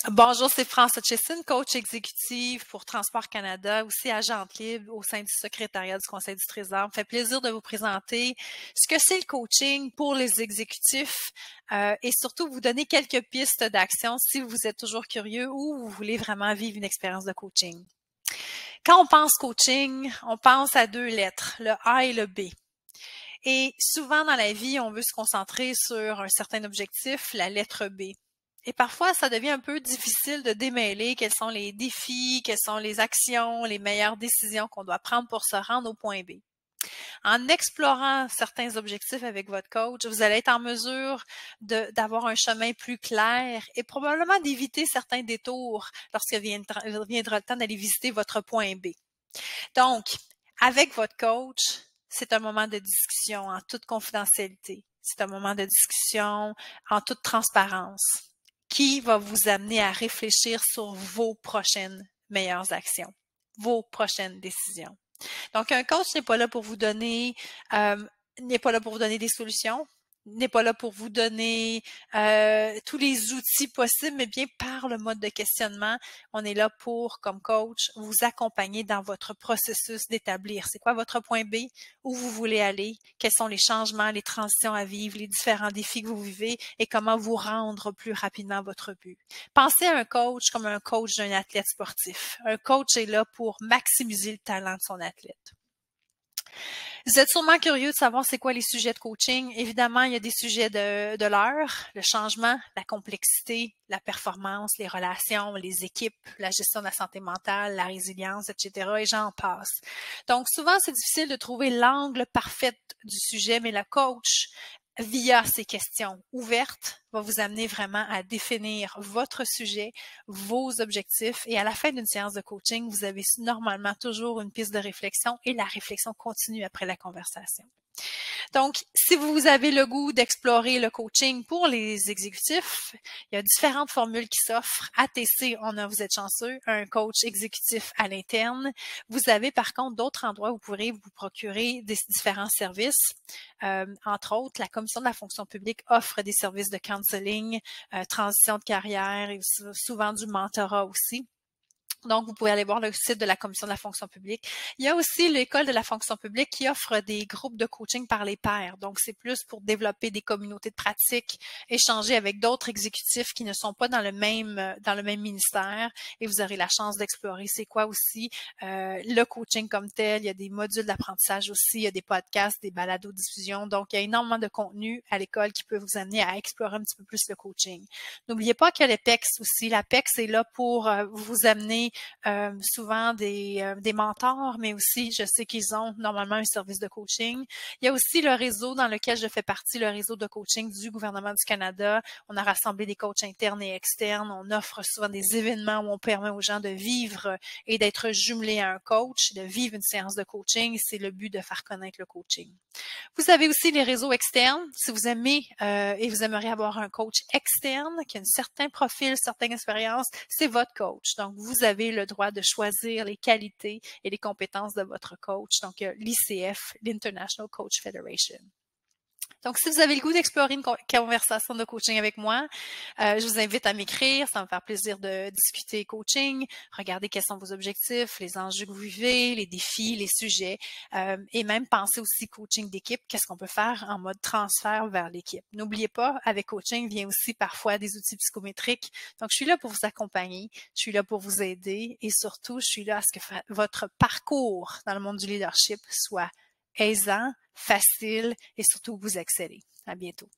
Bonjour, c'est France Hutchison, coach exécutive pour Transport Canada, aussi agente libre au sein du secrétariat du Conseil du Trésor. Ça me fait plaisir de vous présenter ce que c'est le coaching pour les exécutifs et surtout vous donner quelques pistes d'action si vous êtes toujours curieux ou vous voulez vraiment vivre une expérience de coaching. Quand on pense coaching, on pense à deux lettres, le A et le B. Et souvent dans la vie, on veut se concentrer sur un certain objectif, la lettre B. Et parfois, ça devient un peu difficile de démêler quels sont les défis, quelles sont les actions, les meilleures décisions qu'on doit prendre pour se rendre au point B. En explorant certains objectifs avec votre coach, vous allez être en mesure d'avoir un chemin plus clair et probablement d'éviter certains détours lorsque viendra le temps d'aller visiter votre point B. Donc, avec votre coach, c'est un moment de discussion en toute confidentialité. C'est un moment de discussion en toute transparence qui va vous amener à réfléchir sur vos prochaines meilleures actions, vos prochaines décisions. Donc, un coach n'est pas là pour vous donner, des solutions, n'est pas là pour vous donner tous les outils possibles, mais bien par le mode de questionnement, on est là pour, comme coach, vous accompagner dans votre processus d'établir c'est quoi votre point B, où vous voulez aller, quels sont les changements, les transitions à vivre, les différents défis que vous vivez et comment vous rendre plus rapidement à votre but. Pensez à un coach comme un coach d'un athlète sportif. Un coach est là pour maximiser le talent de son athlète. Vous êtes sûrement curieux de savoir c'est quoi les sujets de coaching. Évidemment, il y a des sujets de l'heure, le changement, la complexité, la performance, les relations, les équipes, la gestion de la santé mentale, la résilience, etc. et j'en passe. Donc, souvent, c'est difficile de trouver l'angle parfait du sujet, mais le coach via ces questions ouvertes, va vous amener vraiment à définir votre sujet, vos objectifs et à la fin d'une séance de coaching, vous avez normalement toujours une piste de réflexion et la réflexion continue après la conversation. Donc, si vous avez le goût d'explorer le coaching pour les exécutifs, il y a différentes formules qui s'offrent. ATC, vous êtes chanceux, un coach exécutif à l'interne. Vous avez par contre d'autres endroits où vous pourrez vous procurer des différents services. Entre autres, la Commission de la fonction publique offre des services de counseling, transition de carrière et souvent du mentorat aussi. Donc, vous pouvez aller voir le site de la Commission de la fonction publique. Il y a aussi l'École de la fonction publique qui offre des groupes de coaching par les pairs. Donc, c'est plus pour développer des communautés de pratique, échanger avec d'autres exécutifs qui ne sont pas dans le même ministère et vous aurez la chance d'explorer c'est quoi aussi le coaching comme tel. Il y a des modules d'apprentissage aussi, il y a des podcasts, des balados-diffusions. Donc, il y a énormément de contenu à l'école qui peut vous amener à explorer un petit peu plus le coaching. N'oubliez pas que l'APEX aussi. L'APEX est là pour vous amener souvent des mentors, mais aussi, je sais qu'ils ont normalement un service de coaching. Il y a aussi le réseau dans lequel je fais partie, le réseau de coaching du gouvernement du Canada. On a rassemblé des coachs internes et externes. On offre souvent des événements où on permet aux gens de vivre et d'être jumelés à un coach, de vivre une séance de coaching. C'est le but de faire connaître le coaching. Vous avez aussi les réseaux externes. Si vous aimez et vous aimeriez avoir un coach externe qui a un certain profil, certaine expérience, c'est votre coach. Donc, vous avez le droit de choisir les qualités et les compétences de votre coach. Donc, l'ICF, l'International Coach Federation. Donc, si vous avez le goût d'explorer une conversation de coaching avec moi, je vous invite à m'écrire. Ça va me faire plaisir de discuter coaching, regarder quels sont vos objectifs, les enjeux que vous vivez, les défis, les sujets, et même penser aussi coaching d'équipe. Qu'est-ce qu'on peut faire en mode transfert vers l'équipe? N'oubliez pas, avec coaching vient aussi parfois des outils psychométriques. Donc, je suis là pour vous accompagner, je suis là pour vous aider et surtout, je suis là à ce que votre parcours dans le monde du leadership soit aisant, facile et surtout vous excellez. À bientôt.